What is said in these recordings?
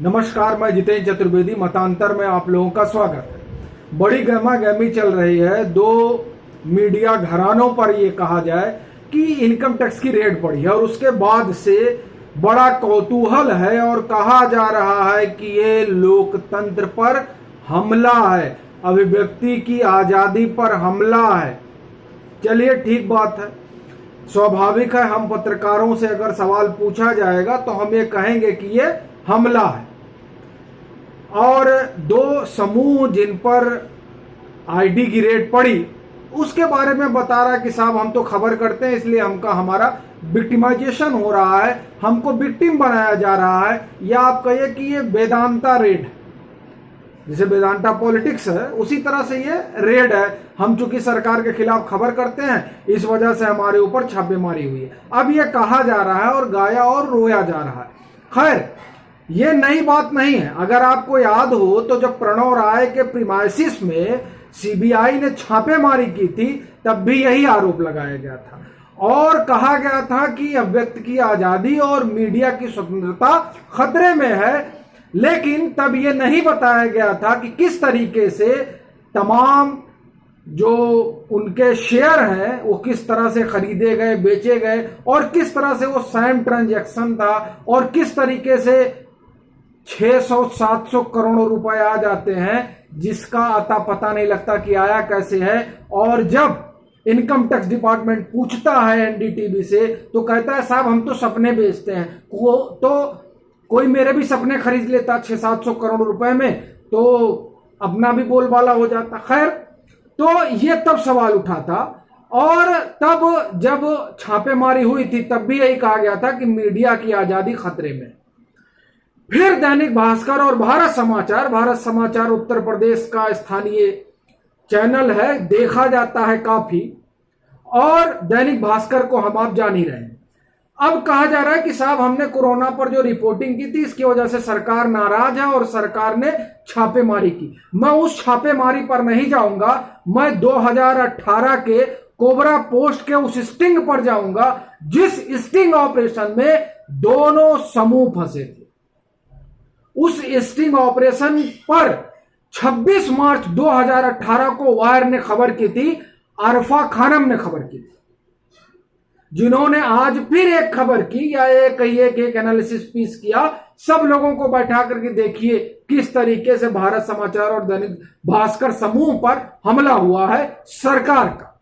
नमस्कार, मैं जितेंद्र चतुर्वेदी। मतांतर में आप लोगों का स्वागत है। बड़ी गहमा गहमी चल रही है। दो मीडिया घरानों पर यह कहा जाए कि इनकम टैक्स की रेड पड़ी है और उसके बाद से बड़ा कौतूहल है और कहा जा रहा है कि ये लोकतंत्र पर हमला है, अभिव्यक्ति की आजादी पर हमला है। चलिए, ठीक बात है, स्वाभाविक है। हम पत्रकारों से अगर सवाल पूछा जाएगा तो हम ये कहेंगे कि ये हमला है। और दो समूह जिन पर आईडी की रेड पड़ी उसके बारे में बता रहा है कि साहब हम तो खबर करते हैं, इसलिए हमारा विक्टिमाइजेशन हो रहा है, हमको विक्टिम बनाया जा रहा है। या आप कहिए कि ये वेदांता रेड है, जैसे वेदांता पॉलिटिक्स है उसी तरह से ये रेड है। हम चूंकि सरकार के खिलाफ खबर करते हैं, इस वजह से हमारे ऊपर छापेमारी हुई है। अब ये कहा जा रहा है और गाया और रोया जा रहा है। खैर, ये नई बात नहीं है। अगर आपको याद हो तो जब प्रणव राय के प्रीमाइसिस में सीबीआई ने छापेमारी की थी, तब भी यही आरोप लगाया गया था और कहा गया था कि अभिव्यक्ति की आजादी और मीडिया की स्वतंत्रता खतरे में है। लेकिन तब यह नहीं बताया गया था कि किस तरीके से तमाम जो उनके शेयर हैं वो किस तरह से खरीदे गए, बेचे गए और किस तरह से वो सैम ट्रांजैक्शन था और किस तरीके से 600-700 करोड़ रुपए आ जाते हैं जिसका आता पता नहीं लगता कि आया कैसे है। और जब इनकम टैक्स डिपार्टमेंट पूछता है एनडीटीवी से तो कहता है साहब हम तो सपने बेचते हैं। तो कोई मेरे भी सपने खरीद लेता 600-700 करोड़ रुपए में तो अपना भी बोलबाला हो जाता। खैर, तो ये तब सवाल उठा था और तब जब छापेमारी हुई थी तब भी यही कहा गया था कि मीडिया की आजादी खतरे में। फिर दैनिक भास्कर और भारत समाचार उत्तर प्रदेश का स्थानीय चैनल है, देखा जाता है काफी, और दैनिक भास्कर को हम आप जान ही रहे हैं। अब कहा जा रहा है कि साहब हमने कोरोना पर जो रिपोर्टिंग की थी इसकी वजह से सरकार नाराज है और सरकार ने छापेमारी की। मैं उस छापेमारी पर नहीं जाऊंगा, मैं 2018 के कोबरा पोस्ट के उस स्टिंग पर जाऊंगा जिस स्टिंग ऑपरेशन में दोनों समूह फंसे थे। उस स्टिंग ऑपरेशन पर 26 मार्च 2018 को वायर ने खबर की थी, अरफा खानम ने खबर की थी, जिन्होंने आज फिर एक खबर की या एक एनालिसिस पीस किया। सब लोगों को बैठा करके देखिए किस तरीके से भारत समाचार और दैनिक भास्कर समूह पर हमला हुआ है सरकार का।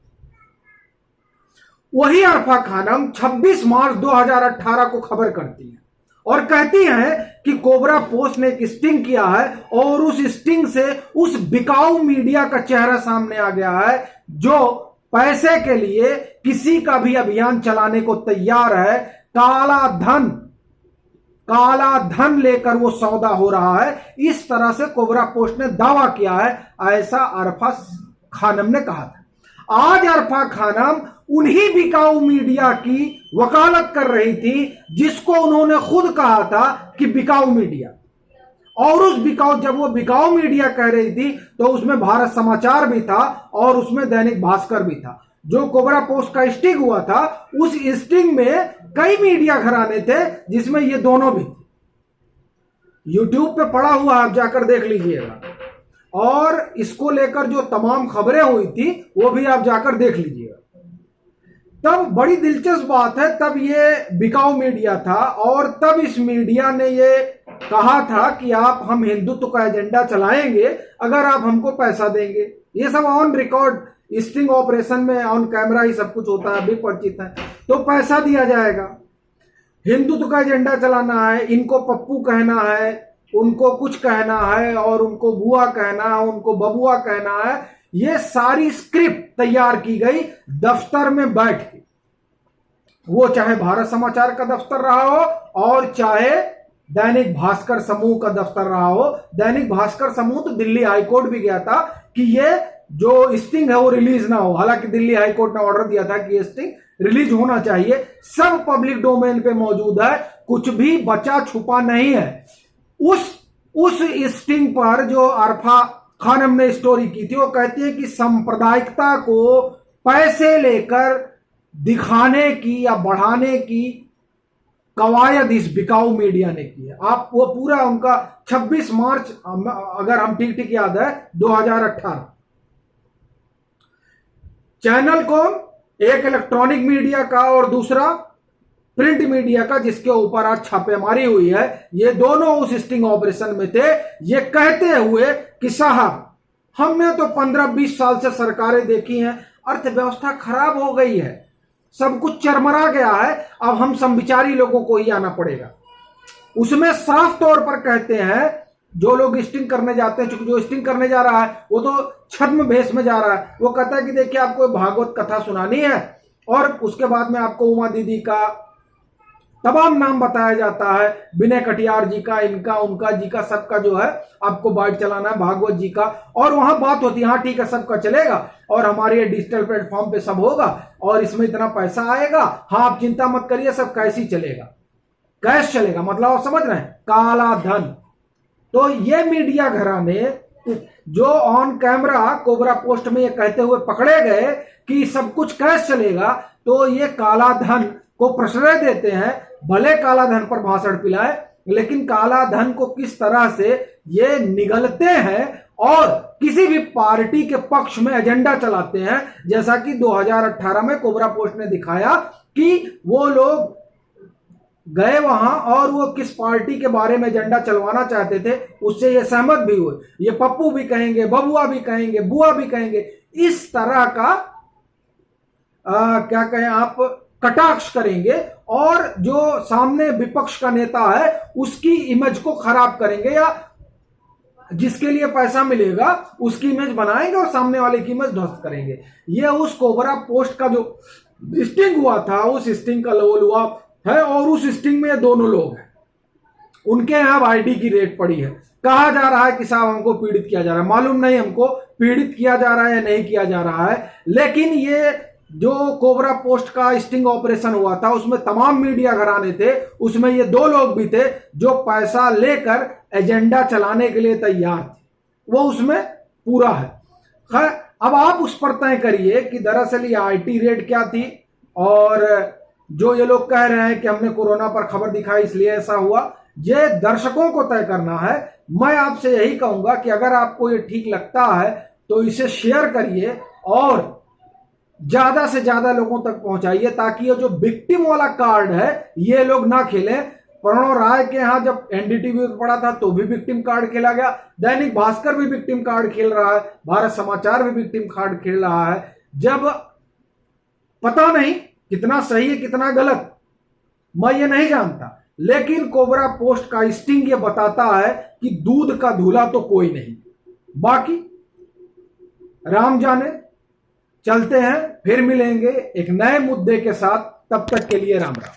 वही अरफा खानम 26 मार्च 2018 को खबर करती है और कहती है कि कोबरा पोस्ट ने एक स्टिंग किया है और उस स्टिंग से उस बिकाऊ मीडिया का चेहरा सामने आ गया है जो पैसे के लिए किसी का भी अभियान चलाने को तैयार है। काला धन लेकर वो सौदा हो रहा है, इस तरह से कोबरा पोस्ट ने दावा किया है, ऐसा अरफा खानम ने कहा था। आज अरफा खानम उन्हीं बिकाऊ मीडिया की वकालत कर रही थी जिसको उन्होंने खुद कहा था कि बिकाऊ मीडिया। और उस जब वो बिकाऊ मीडिया कह रही थी तो उसमें भारत समाचार भी था और उसमें दैनिक भास्कर भी था। जो कोबरा पोस्ट का स्टिंग हुआ था उस स्टिंग में कई मीडिया घराने थे जिसमें ये दोनों भी थे। यूट्यूब पे पड़ा हुआ, आप जाकर देख लीजिएगा, और इसको लेकर जो तमाम खबरें हुई थी वो भी आप जाकर देख लीजिएगा। तब बड़ी दिलचस्प बात है, तब ये बिकाऊ मीडिया था और तब इस मीडिया ने ये कहा था कि हम हिंदुत्व का एजेंडा चलाएंगे अगर आप हमको पैसा देंगे। ये सब ऑन रिकॉर्ड स्टिंग ऑपरेशन में ऑन कैमरा ही सब कुछ होता है, अभी परिचित है। तो पैसा दिया जाएगा, हिंदुत्व का एजेंडा चलाना है, इनको पप्पू कहना है, उनको कुछ कहना है और उनको बुआ कहना है, उनको बबुआ कहना है। ये सारी स्क्रिप्ट तैयार की गई दफ्तर में बैठ के, वो चाहे भारत समाचार का दफ्तर रहा हो और चाहे दैनिक भास्कर समूह का दफ्तर रहा हो। दैनिक भास्कर समूह तो दिल्ली हाईकोर्ट भी गया था कि ये जो स्टिंग है वो रिलीज ना हो। हालांकि दिल्ली हाईकोर्ट ने ऑर्डर दिया था कि ये स्टिंग रिलीज होना चाहिए। सब पब्लिक डोमेन पे मौजूद है, कुछ भी बचा छुपा नहीं है। उस स्टिंग पर जो अरफा खानम ने स्टोरी की थी वो कहती है कि सांप्रदायिकता को पैसे लेकर दिखाने की या बढ़ाने की कवायद इस बिकाऊ मीडिया ने की है। आप वो पूरा उनका 26 मार्च, अगर हम ठीक ठीक याद है, 2018, चैनल कौन, एक इलेक्ट्रॉनिक मीडिया का और दूसरा प्रिंट मीडिया का, जिसके ऊपर आज छापेमारी हुई है, ये दोनों उस स्टिंग ऑपरेशन में थे, ये कहते हुए कि साहब हमने तो 15-20 साल से सरकारें देखी हैं, अर्थव्यवस्था खराब हो गई है, सब कुछ चरमरा गया है, अब हम समविचारी लोगों को ही आना पड़ेगा। उसमें साफ तौर पर कहते हैं, जो लोग स्टिंग करने जाते हैं, चूंकि जो स्टिंग करने जा रहा है वो तो छद्म भेष में जा रहा है, वो कहता है कि देखिए आपको भागवत कथा सुनानी है और उसके बाद में आपको उमा दीदी का तमाम नाम बताया जाता है, विनय कटियार जी का, इनका उनका जी का, सबका जो है आपको बाइट चलाना है, भागवत जी का, और वहां बात होती है हाँ ठीक है सबका चलेगा और हमारे डिजिटल प्लेटफॉर्म पे सब होगा और इसमें इतना पैसा आएगा, हाँ आप चिंता मत करिए, सब कैसे चलेगा, कैश चलेगा, मतलब आप समझ रहे हैं, काला धन। तो ये मीडिया घराने जो ऑन कैमरा कोबरा पोस्ट में ये कहते हुए पकड़े गए कि सब कुछ कैश चलेगा, तो ये काला धन को प्रश्रय देते हैं। भले काला धन पर भाषण पिलाए, लेकिन काला धन को किस तरह से ये निगलते हैं और किसी भी पार्टी के पक्ष में एजेंडा चलाते हैं, जैसा कि 2018 में कोबरा पोस्ट ने दिखाया कि वो लोग गए वहां और वो किस पार्टी के बारे में एजेंडा चलवाना चाहते थे, उससे ये सहमत भी हुए। ये पप्पू भी कहेंगे, बबुआ भी कहेंगे, बुआ भी कहेंगे, इस तरह का क्या कहें आप, कटाक्ष करेंगे और जो सामने विपक्ष का नेता है उसकी इमेज को खराब करेंगे, या जिसके लिए पैसा मिलेगा उसकी इमेज बनाएंगे और सामने वाले की इमेज ध्वस्त करेंगे। ये उस कोबरा पोस्ट का जो स्टिंग हुआ था, उस स्टिंग का लेवल हुआ है, और उस स्टिंग में ये दोनों लोग हैं, उनके यहां आईडी की रेट पड़ी है। कहा जा रहा है कि साहब हमको पीड़ित किया जा रहा है, मालूम नहीं हमको पीड़ित किया जा रहा है या नहीं किया जा रहा है, लेकिन ये जो कोबरा पोस्ट का स्टिंग ऑपरेशन हुआ था उसमें तमाम मीडिया घराने थे, उसमें ये दो लोग भी थे जो पैसा लेकर एजेंडा चलाने के लिए तैयार थे, वो उसमें पूरा है। खैर अब आप उस पर तय करिए कि दरअसल ये आईटी रेट क्या थी, और जो ये लोग कह रहे हैं कि हमने कोरोना पर खबर दिखाई इसलिए ऐसा हुआ, ये दर्शकों को तय करना है। मैं आपसे यही कहूंगा कि अगर आपको ये ठीक लगता है तो इसे शेयर करिए और ज्यादा से ज्यादा लोगों तक पहुंचाइए, ताकि ये जो विक्टिम वाला कार्ड है ये लोग ना खेलें। प्रणव राय के यहां जब एनडीटीवी पर पड़ा था तो भी विक्टिम कार्ड खेला गया, दैनिक भास्कर भी विक्टिम कार्ड खेल रहा है, भारत समाचार भी विक्टिम कार्ड खेल रहा है। जब पता नहीं कितना सही है कितना गलत, मैं ये नहीं जानता, लेकिन कोबरा पोस्ट का स्टिंग ये बताता है कि दूध का धूला तो कोई नहीं। बाकी राम जाने, चलते हैं, फिर मिलेंगे एक नए मुद्दे के साथ, तब तक के लिए राम राम।